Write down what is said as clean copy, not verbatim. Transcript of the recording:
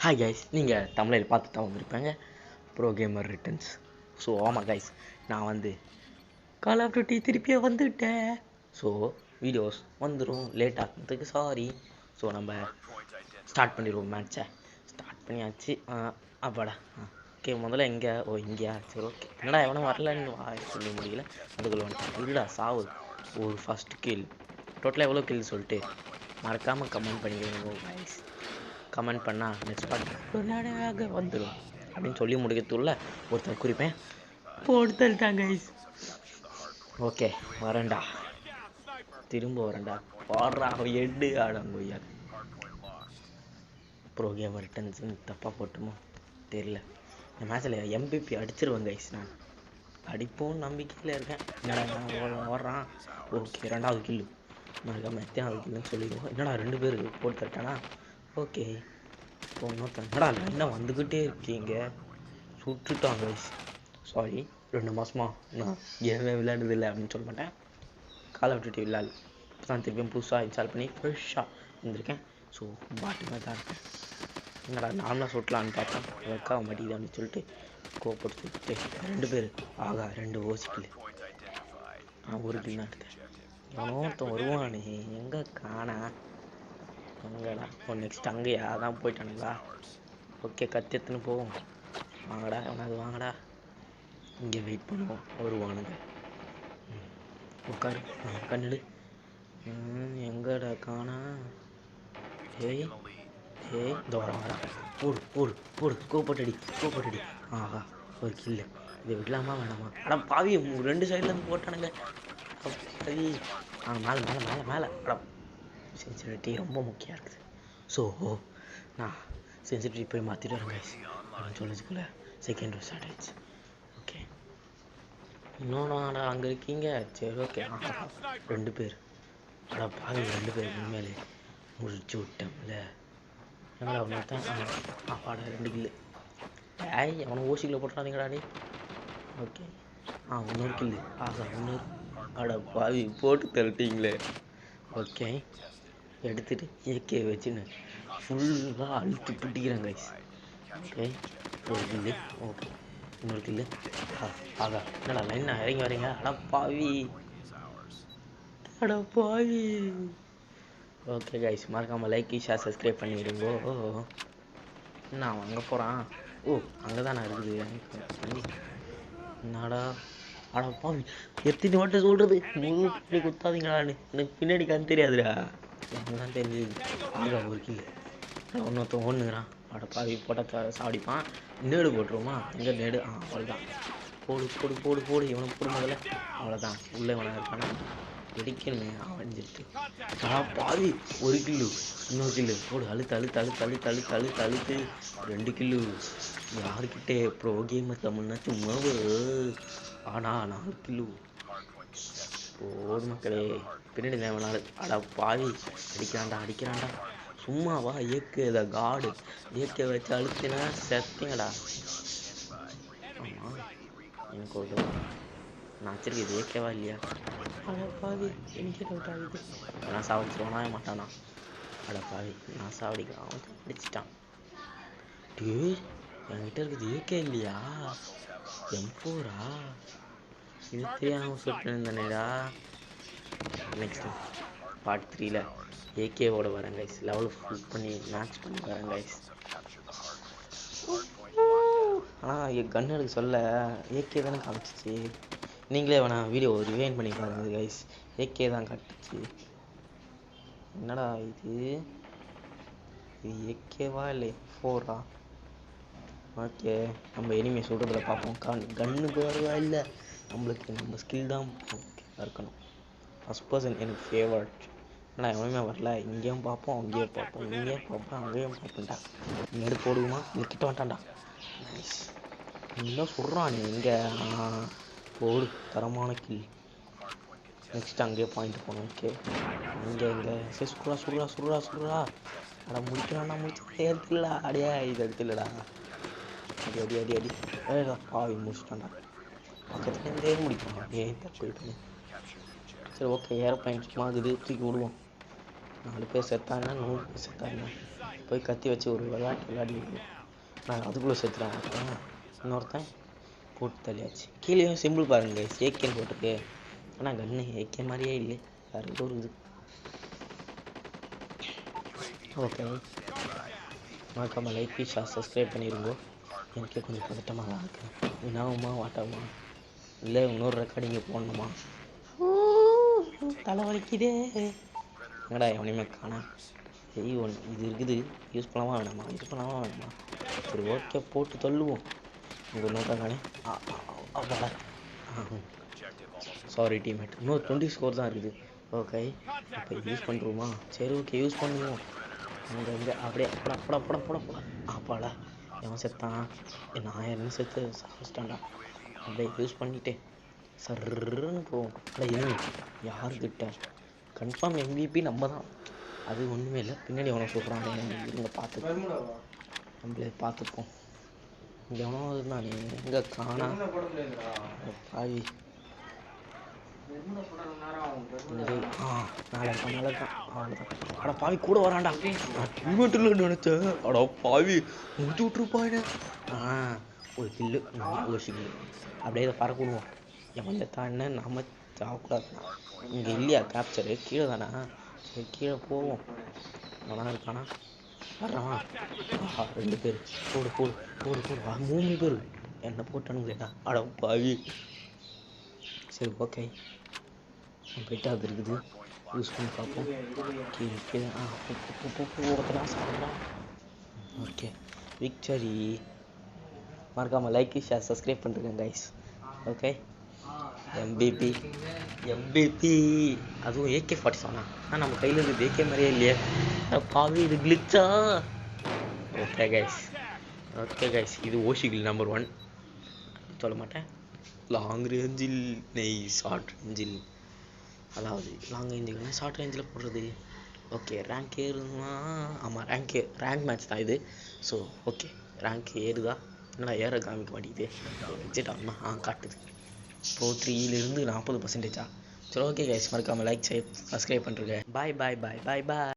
Hi guys, நீங்கள் தமிழில் பார்த்து தான் வந்திருப்பாங்க ப்ரோ கேமர் ரிட்டர்ன்ஸ். ஸோ ஆமாம் கைஸ், நான் வந்து கால் ஆஃப் டியூட்டி திருப்பியே வந்துவிட்டேன். ஸோ வீடியோஸ் வந்துடும் லேட் ஆகிறதுக்கு சாரி. ஸோ நம்ம ஸ்டார்ட் பண்ணிடுவோம். மேட்சை ஸ்டார்ட் பண்ணியாச்சு. அப்பாடா ஓகே. முதல்ல இங்கேயா சரி ஓகே. என்னடா எவனும் வரலன்னு சொல்ல முடியல. அதுக்குள்ள வந்துட்டேன். இல்லைடா சாவு. ஒரு ஃபஸ்ட் கில். டோட்டலாக எவ்வளோ கில் சொல்லிட்டு மறக்காமல் கமெண்ட் பண்ணிக்கிறேன் கைஸ். கமெண்ட் பண்ணால் நெக்ஸ்ட் பார்ட் வந்துடும் அப்படின்னு சொல்லி முடிக்கிறதுக்குள்ள ஒருத்தர் குறிப்பேன் போட்டுட்டாங்க கைஸ். ஓகே வரேன்டா, திரும்ப வரேன்டா. பாடுறா எட்டு ஆடங்கொய்யா. ப்ரோ கேமர் ரிட்டர்ன்ஸ் தப்பாக போட்டுமோ தெரியல. இந்த மேட்ச்சில் MVP அடிச்சிருவேன் கைஸ். நான் அடிப்போம் நம்பிக்கையில் இருக்கேன். என்னடா வர்றான். ஓகே ரெண்டாவது கில்லு. மறக்காம எத்தனாவது கில்லுன்னு சொல்லிடுவோம். என்னடா 2 பேர் போட்டு தட்டானா. ஓகே இப்போ இன்னொருத்தங்கடா என்ன வந்துக்கிட்டே இருக்கீங்க. சுட்டுட்டான் கைஸ். சாரி, 2 மாதமா நான் கேமே விளையாடுறதில்லை அப்படின்னு சொல்ல மாட்டேன். கால் ஆஃப் டியூட்டி விளையாடு இப்போ தான் திருப்பியும் புதுசாக இன்ஸ்டால் பண்ணி ஃப்ரெஷ்ஷாக வந்திருக்கேன். ஸோ பாட்டுமே தான் இருக்கேன். என்னடா நார்மலாக சுட்டலான்னு பார்த்தேன், வைக்காக மாட்டேங்குது அப்படின்னு சொல்லிட்டு கோப்பட்டு சுட்டு 2 பேர். ஆகா 2 ஓசிக்கில். நான் ஒரு கில் தான் எடுத்தேன். எவனோ ஒருத்தன் வருவானே, எங்கே காணா. எங்கடா நெக்ஸ்ட் அங்கேயா தான் போயிட்டானுங்களா. ஓகே கத்தி எடுத்துன்னு போவோம். வாங்கடா எவனாவது வாங்கடா. இங்கே வெயிட் பண்ணுவோம், வருவானுங்க. உட்காரு கண்ணிடு. எங்கடா காணா. ஏய் ஏய் இந்த வரா. போடு போடு போடு. கோப்பட்டடி. ஆஹா ஒரு கில்லு. இதை விடலாமா வேணாமா. ஆனால் பாவி 2 சைட்லேருந்து போட்டானுங்க. பாவி மேலே மேலே மேலே மேலே. சென்சிட்டிவிட்டி ரொம்ப முக்கியம் இருக்குது. ஸோ நான் சென்சிட்டிவிட்டி போய் மாற்றிட்டு வரேன் கைஸ் அப்படின்னு சொல்லிச்சுக்குள்ள செகண்ட் ஸ்டார்ட் ஆயிடுச்சு. ஓகே இன்னொன்று அங்கே இருக்கீங்க. சரி ஓகே 2 பேர். பாவி 2 பேர் உண்மையிலே முடிச்சு விட்டோம்ல. எங்களா ஒருத்தன் பாட 2 கில்லு. ஏய் அவனை ஓசிக்கில் போட்டுறாதீங்கடாடி. ஓகே இன்னொரு கில்லு. ஆகா இன்னொரு. பாவி போட்டு தள்ளிட்டீங்களே. ஓகே எடுத்துட்டு ஏகே வச்சுன்னு ஃபுல்லாக அழுத்தி பிடிக்கிறேன் கைஸ். ஓகே ஒரு கில்லு. ஓகே இன்னொரு கில்லு. ஆகா என்னடா லைனா இறங்கி வரீங்க. பாவி. ஓகே கைஸ், மறக்காமல் லைக் ஷேர் சப்ஸ்கிரைப் பண்ணிவிடுங்கோ. என்ன அவன் அங்கே போகிறான். அங்கே தான் நான் இருக்குது. என்னடா பாவி எத்தனை வாட்டை சொல்கிறது. முழு குத்தாதீங்களான்னு எனக்கு பின்னாடி கண் தெரியாதுடா. தான் தெரிஞ்சுது. ஆகா ஒரு கில்லு. ஒன்றொருத்தன் ஒன்றுங்கிறான். பாவி போட்டால் சாடிப்பான். நேடு போட்டுருவோமா. எங்கே நேடு. அவ்வளோதான். போடு இவனை போடு முதல்ல. அவ்வளோதான். உள்ளே இவனை இருக்கானா வெடிக்கணுமே. அழிஞ்சிட்டு பாவி ஒரு கில்லு. இன்னொரு கில்லு போடு. அழுத்து 2 கில்லு. யாருக்கிட்டே ப்ரோ கேமர் தமிழ்னா சும்மா 4 கில்லு போடு மக்களே. பின்னாடி தேவனாலும் பாவி அடிக்கிறான்டா. சும்மாவா ஏக்கு இதை காடு ஏக்க வச்சு அழுத்தினா செத்தீங்கடா. ஆமாம் எனக்கு ஒரு நான் வச்சிருக்கேன் ஏக்கேவா இல்லையா. பாவி எனக்கு டவுட் ஆகுது. நான் சாவடிச்சிருவானா மாட்டானா. பாவி நான் சாவடிக்கலாம். அவன் அடிச்சிட்டான். என்கிட்ட இருக்குது ஏகே இல்லையா. M4 இது தெரியாமல் சொல்லிட்டுருந்தேனேடா. நெக்ஸ்ட் பார்ட் 3ல் ஏகேவோட வரேன் கைஸ். லெவல் ஃபுல் பண்ணி மேட்ச் பண்ணி வரேன் கைஸ். என் கன் எடுக்க சொல்ல ஏகே தானே காமிச்சிச்சு. நீங்களே வேணா வீடியோ ரிவைண்ட் பண்ணி பாருங்க கைஸ். ஏகே தான் காட்டுச்சு. என்னடா இது ஏகேவா இல்லை M4 ஓகே நம்ம எனிமே சொல்கிறதுல பார்ப்போம். கன்னு பரவாயில்லை, நம்மளுக்கு நம்ம ஸ்கில் தான் இருக்கணும். ஃபஸ்ட் பர்சன் எனக்கு ஃபேவரட். ஏன்னா எவனுமே வரல. இங்கேயும் பார்ப்போம் அங்கேயும் பார்ப்போம் அங்கேயும் பார்ப்போம்டா. இங்கே போடுவோமா. இங்கே கிட்ட வந்துட்டான்டா. நைஸ். இன்னும் சொல்கிறான் எங்கே போடு. தரமான கில். நெக்ஸ்ட் அங்கேயே பாயிண்ட் போகணும். ஓகே இங்கே சரி சுடுறா. முடிக்கிறான்டா. எடுத்துலடா. இது எடுத்துலடா. அடி பாவி முடிச்சிட்டான்டா. பக்கத்துலேருந்தே முடிப்பான். தப்பு பண்ணி. சரி ஓகே ஏர் பாயிண்ட் சும்மா இது தூக்கி விடுவோம். 4 பேர் செத்தாங்கன்னா 100 பேர் செத்தாங்க. போய் கத்தி வச்சு ஒரு விளையாடி நான் அதுக்குள்ளே செத்துறான் ஒருத்தன். இன்னொருத்தன் போட்டு தள்ளியாச்சு. கீழேயும் சிம்பிள் பாருங்க ஏகேன்னு போட்டிருக்கு. ஆனால் கன்று ஏகே மாதிரியே இல்லை, வேறு ஏதோ ஒரு இது. ஓகே, மறக்காம லைக் சப்ஸ்கிரைப் பண்ணிடுங்க. எனக்கே கொஞ்சம் பதட்டமாக தான் இருக்கு. என்னாகுமா வாட்டாகுமா இல்லை இன்னொரு ரெக்கார்டிங்க போடணுமா? தலை வலிக்குதே. என்னடா எவனையுமே காணா. சரி இது இருக்குது, யூஸ் பண்ணாமல் வேணாமா? யூஸ் பண்ணாமல் வேணாமா? சரி ஓகே, போட்டு தள்ளுவோம். உங்கள் நோட்டா காணே. அப்பாடா. Sorry teammate. இன்னொரு 20 ஸ்கோர் தான் இருக்குது. ஓகே, இப்போ யூஸ் பண்ணுறோமா? சரி ஓகே, யூஸ் பண்ணுவோம். அங்கே அப்படியே போட அப்பாடா. எவன் செத்தான்? நான் என்ன செத்து சாப்பிட்டான்டா. அப்படியே யூஸ் பண்ணிட்டேன் சர்ன்னு போவோம். இல்லை யாருக்கிட்ட கன்ஃபார்ம் MVP நம்ம தான். அது ஒன்றுமே இல்லை. பின்னாடி எவனோ சொல்கிறான், இங்கே நம்மளே பார்த்துப்போம். இங்கே எவனோ இருந்தானே, எங்கே காணா பாவி. மேலே இருக்கான். அட பாவி கூட வரான்டா. நான் நினைச்சேன். அட பாவி முடிச்சு விட்டுருப்பானே. ஒரு கில்லு, ஒரு கில்லு. அப்படியே இதை பறக்க விடுவோம். எவன் செத்தான்னு நம்ம சாப்பிடாதுண்ணா. இங்கே இல்லையா கேப்சரு? கீழே தானே. சரி கீழே போவோம். அவனா இருக்கானா? வர்றான். 2 பேர். போடு 3 பேர் என்ன போட்டானுங்களேடா. அட பாவி. சரி ஓகே, போயிட்டு அது இருக்குது, யூஸ் பண்ணி பார்ப்போம். கீழே ஒருத்தனா சாப்பிட்றான். Okay, victory. மறக்காமல் லைக் ஷேர் சப்ஸ்கிரைப் பண்ணுறேன் கைஸ். ஓகே, MVP அதுவும் AK-47. ஆனால் நம்ம கையில் இருக்குது AK மாதிரியே இல்லையே. பாவி இது கிளிச்சா. ஓகே கைஸ், இது ஓஷிகில் நம்பர் 1 சொல்ல மாட்டேன். லாங் ரேஞ்சில் ஷார்ட் ரேஞ்சில், அதாவது லாங் ரேஞ்சில் ஷார்ட் ரேஞ்சில் போடுறது. ஓகே, ரேங்க் ஏறுதுன்னா ஆமாம் ரேங்க் மேட்ச் தான் இது. ஸோ ஓகே, ரேங்க் ஏறுதா? என்னடா ஏற காமிக்க மாட்டேங்குது. எக்ஸிட் ஆகுமா? காட்டுது. இப்போ 3 40%. சரி ஓகே கைஸ், மறக்காமல் லைக் சப்ஸ்கிரைப் பண்ணுறேன். பாய்.